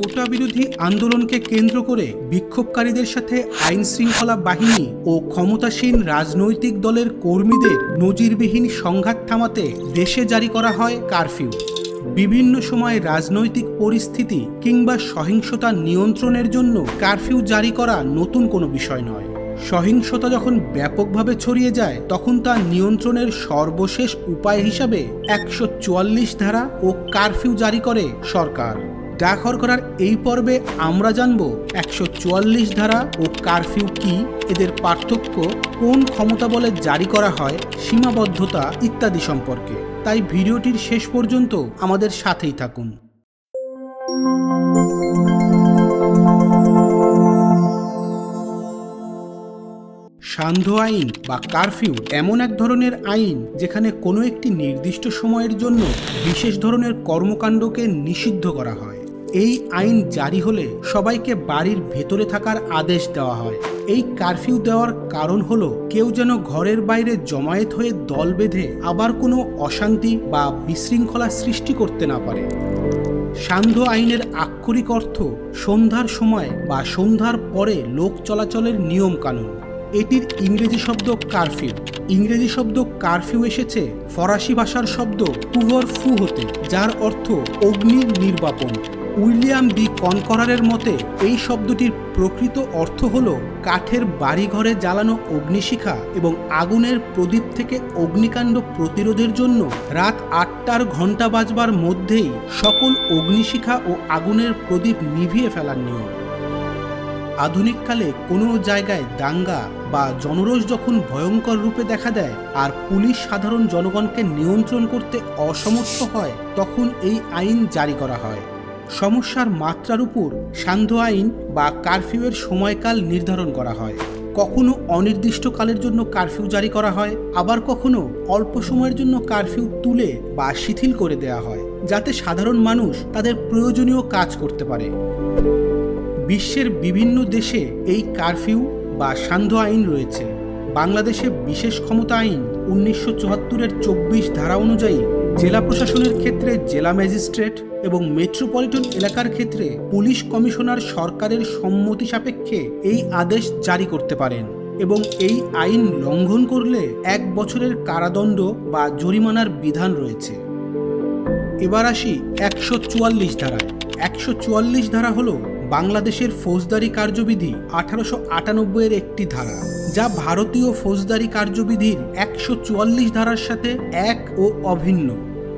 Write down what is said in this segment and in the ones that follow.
কোটা বিরোধী আন্দোলনকে কেন্দ্র করে বিক্ষোভকারীদের সাথে আইন শৃঙ্খলা বাহিনী ও ক্ষমতাসীন রাজনৈতিক দলের কর্মীদের নজিরবিহীন সংঘাত থামাতে দেশে জারি করা হয় কারফিউ। বিভিন্ন সময় রাজনৈতিক পরিস্থিতি কিংবা সহিংসতা নিয়ন্ত্রণের জন্য কারফিউ জারি করা নতুন কোনো বিষয় নয়। সহিংসতা যখন ব্যাপকভাবে ছড়িয়ে যায় তখন তা নিয়ন্ত্রণের সর্বশেষ উপায় হিসাবে ১৪৪ ধারা ও কারফিউ জারি করে সরকার। ডাকঘর করার এই পর্বে আমরা জানব ১৪৪ ধারা ও কারফিউ কি, এদের পার্থক্য, কোন ক্ষমতা বলে জারি করা হয়, সীমাবদ্ধতা ইত্যাদি সম্পর্কে। তাই ভিডিওটির শেষ পর্যন্ত আমাদের সাথেই থাকুন। সান্ধ্য আইন বা কারফিউ এমন এক ধরনের আইন যেখানে কোনো একটি নির্দিষ্ট সময়ের জন্য বিশেষ ধরনের কর্মকাণ্ডকে নিষিদ্ধ করা হয়। এই আইন জারি হলে সবাইকে বাড়ির ভেতরে থাকার আদেশ দেওয়া হয়। এই কারফিউ দেওয়ার কারণ হলো কেউ যেন ঘরের বাইরে জমায়েত হয়ে দল বেঁধে আবার কোনো অশান্তি বা বিশৃঙ্খলা সৃষ্টি করতে না পারে। সান্ধ্য আইনের আক্ষরিক অর্থ সন্ধ্যার সময় বা সন্ধ্যার পরে লোক চলাচলের নিয়ম কানুন। এটির ইংরেজি শব্দ কারফিউ। ইংরেজি শব্দ কারফিউ এসেছে ফরাসি ভাষার শব্দ কুভর ফু হতে, যার অর্থ অগ্নি নির্বাপন। উইলিয়াম দি কনকরারের মতে এই শব্দটির প্রকৃত অর্থ হল কাঠের বাড়িঘরে জ্বালানো অগ্নিশিখা এবং আগুনের প্রদীপ থেকে অগ্নিকাণ্ড প্রতিরোধের জন্য রাত ৮টার ঘণ্টা বাজবার মধ্যেই সকল অগ্নিশিখা ও আগুনের প্রদীপ নিভিয়ে ফেলার নিয়ম। আধুনিককালে কোনো জায়গায় দাঙ্গা বা জনরোষ যখন ভয়ঙ্কর রূপে দেখা দেয় আর পুলিশ সাধারণ জনগণকে নিয়ন্ত্রণ করতে অসমর্থ হয়, তখন এই আইন জারি করা হয়। সমস্যার মাত্রার উপর সান্ধ্য আইন বা কারফিউয়ের সময়কাল নির্ধারণ করা হয়। কখনো অনির্দিষ্টকালের জন্য কারফিউ জারি করা হয়, আবার কখনো অল্প সময়ের জন্য কারফিউ তুলে বা শিথিল করে দেওয়া হয়, যাতে সাধারণ মানুষ তাদের প্রয়োজনীয় কাজ করতে পারে। বিশ্বের বিভিন্ন দেশে এই কারফিউ বা সান্ধ্য আইন রয়েছে। বাংলাদেশে বিশেষ ক্ষমতা আইন ১৯৭৪-এর ২৪ ধারা অনুযায়ী জেলা প্রশাসনের ক্ষেত্রে জেলা ম্যাজিস্ট্রেট এবং মেট্রোপলিটন এলাকার ক্ষেত্রে পুলিশ কমিশনার সরকারের সম্মতি সাপেক্ষে এই আদেশ জারি করতে পারেন এবং এই আইন লঙ্ঘন করলে ১ বছরের কারাদণ্ড বা জরিমানার বিধান রয়েছে। এবার আসি ১৪৪ ধারায়। ১৪৪ ধারা হলো বাংলাদেশের ফৌজদারি কার্যবিধি ১৮৯৮-এর একটি ধারা, যা ভারতীয় ফৌজদারি কার্যবিধির ১৪৪ ধারার সাথে এক ও অভিন্ন।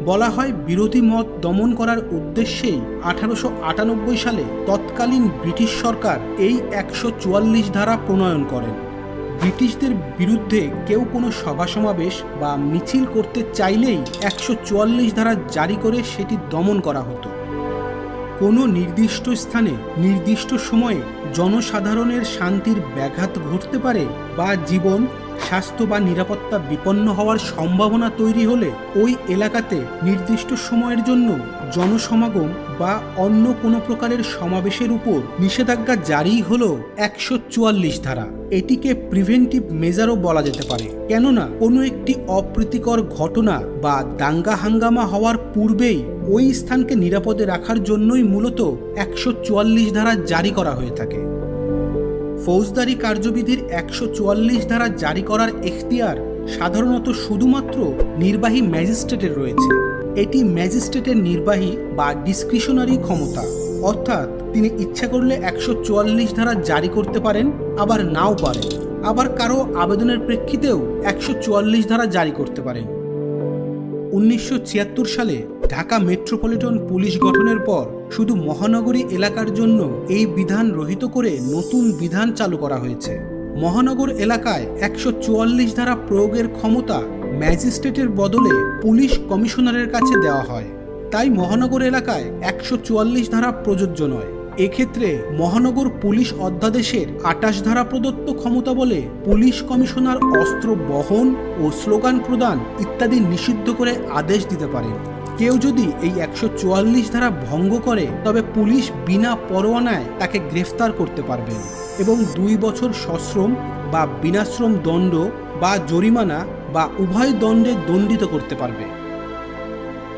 বলা হয় বিরোধী মত দমন করার উদ্দেশ্যেই ১৮৯৮ সালে তৎকালীন ব্রিটিশ সরকার এই ১৪৪ ধারা প্রণয়ন করেন। ব্রিটিশদের বিরুদ্ধে কেউ কোনো সভা সমাবেশ বা মিছিল করতে চাইলেই ১৪৪ ধারা জারি করে সেটি দমন করা হতো। কোনো নির্দিষ্ট স্থানে নির্দিষ্ট সময়ে জনসাধারণের শান্তির ব্যাঘাত ঘটতে পারে বা জীবন, স্বাস্থ্য বা নিরাপত্তা বিপন্ন হওয়ার সম্ভাবনা তৈরি হলে ওই এলাকাতে নির্দিষ্ট সময়ের জন্য জনসমাগম বা অন্য কোনো প্রকারের সমাবেশের উপর নিষেধাজ্ঞা জারি হলো ১৪৪ ধারা। এটিকে প্রিভেন্টিভ মেজারও বলা যেতে পারে, কেননা কোনো একটি অপ্রীতিকর ঘটনা বা দাঙ্গা হাঙ্গামা হওয়ার পূর্বেই ওই স্থানকে নিরাপদে রাখার জন্যই মূলত ১৪৪ ধারা জারি করা হয়ে থাকে। ফৌজদারি কার্যবিধির ১৪৪ ধারা জারি করার এখতিয়ার সাধারণত শুধুমাত্র নির্বাহী ম্যাজিস্ট্রেটের রয়েছে। এটি ম্যাজিস্ট্রেটের নির্বাহী বা ডিসক্রিশনারি ক্ষমতা, অর্থাৎ তিনি ইচ্ছা করলে ১৪৪ ধারা জারি করতে পারেন, আবার নাও পারেন, আবার কারো আবেদনের প্রেক্ষিতেও ১৪৪ ধারা জারি করতে পারেন। ১৯৭৬ সালে ঢাকা মেট্রোপলিটন পুলিশ গঠনের পর শুধু মহানগরী এলাকার জন্য এই বিধান রহিত করে নতুন বিধান চালু করা হয়েছে। মহানগর এলাকায় ১৪৪ ধারা প্রয়োগের ক্ষমতা ম্যাজিস্ট্রেটের বদলে পুলিশ কমিশনারের কাছে দেওয়া হয়। তাই মহানগর এলাকায় ১৪৪ ধারা প্রযোজ্য নয়। এক্ষেত্রে মহানগর পুলিশ অধ্যাদেশের ২৮ ধারা প্রদত্ত ক্ষমতা বলে পুলিশ কমিশনার অস্ত্র বহন ও স্লোগান প্রদান ইত্যাদি নিষিদ্ধ করে আদেশ দিতে পারেন। কেউ যদি এই ১৪৪ ধারা ভঙ্গ করে তবে পুলিশ বিনা পরোয়ানায় তাকে গ্রেফতার করতে পারবেন এবং ২ বছর সশ্রম বা বিনাশ্রম দণ্ড বা জরিমানা বা উভয় দণ্ডে দণ্ডিত করতে পারবে।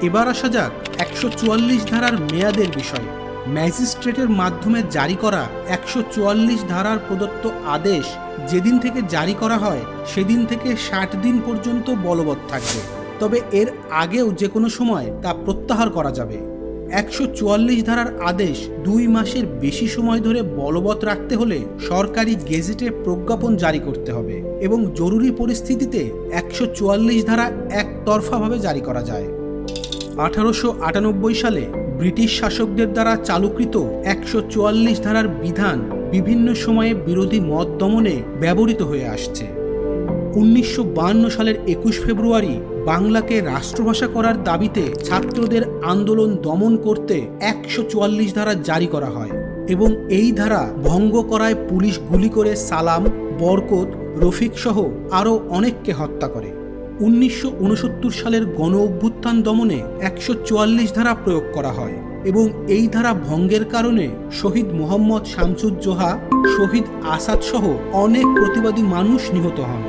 এবার আসা যাক ১৪৪ ধারার মেয়াদের বিষয়ে। ম্যাজিস্ট্রেটের মাধ্যমে জারি করা 144 ধারার প্রদত্ত আদেশ যেদিন থেকে জারি করা হয় সেদিন থেকে 60 দিন পর্যন্ত বলবৎ থাকবে। তবে এর আগেও যে কোনো সময় তা প্রত্যাহার করা যাবে। 144 ধারার আদেশ 2 মাসের বেশি সময় ধরে বলবৎ রাখতে হলে সরকারি গেজেটে প্রজ্ঞাপন জারি করতে হবে এবং জরুরি পরিস্থিতিতে 144 ধারা একতরফাভাবে জারি করা যায়। 1898 সালে ব্রিটিশ শাসকদের দ্বারা চালুকৃত 144 ধারার বিধান বিভিন্ন সময়ে বিরোধী মত দমনে ব্যবহৃত হয়ে আসছে। 1952 সালের 21 ফেব্রুয়ারি বাংলাকে রাষ্ট্রভাষা করার দাবিতে ছাত্রদের আন্দোলন দমন করতে 144 ধারা জারি করা হয় এবং এই ধারা ভঙ্গ করায় পুলিশ গুলি করে সালাম, বরকত, রফিক সহ আরও অনেককে হত্যা করে। 1969 সালের গণ অভ্যুত্থান দমনে 144 ধারা প্রয়োগ করা হয় এবং এই ধারা ভঙ্গের কারণে শহীদ মোহাম্মদ শামসুজ্জোহা, শহীদ আসাদ সহ অনেক প্রতিবাদী মানুষ নিহত হন।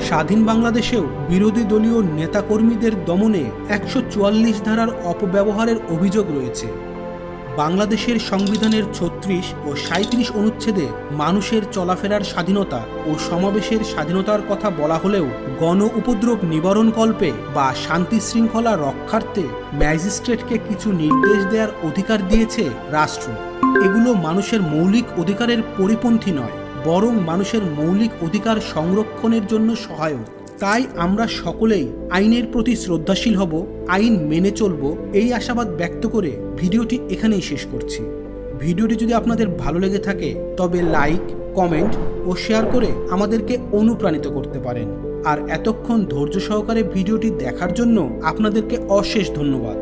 স্বাধীন বাংলাদেশেও বিরোধী দলীয় নেতাকর্মীদের দমনে 144 ধারার অপব্যবহারের অভিযোগ রয়েছে। বাংলাদেশের সংবিধানের 36 ও 37 অনুচ্ছেদে মানুষের চলাফেরার স্বাধীনতা ও সমাবেশের স্বাধীনতার কথা বলা হলেও গণ উপদ্রব নিবারণকল্পে বা শান্তি শৃঙ্খলা রক্ষার্থে ম্যাজিস্ট্রেটকে কিছু নির্দেশ দেওয়ার অধিকার দিয়েছে রাষ্ট্র। এগুলো মানুষের মৌলিক অধিকারের পরিপন্থী নয়, বরং মানুষের মৌলিক অধিকার সংরক্ষণের জন্য সহায়ক। তাই আমরা সকলেই আইনের প্রতি শ্রদ্ধাশীল হব, আইন মেনে চলব, এই আশাবাদ ব্যক্ত করে ভিডিওটি এখানেই শেষ করছি। ভিডিওটি যদি আপনাদের ভালো লেগে থাকে তবে লাইক, কমেন্ট ও শেয়ার করে আমাদেরকে অনুপ্রাণিত করতে পারেন। আর এতক্ষণ ধৈর্য সহকারে ভিডিওটি দেখার জন্য আপনাদেরকে অশেষ ধন্যবাদ।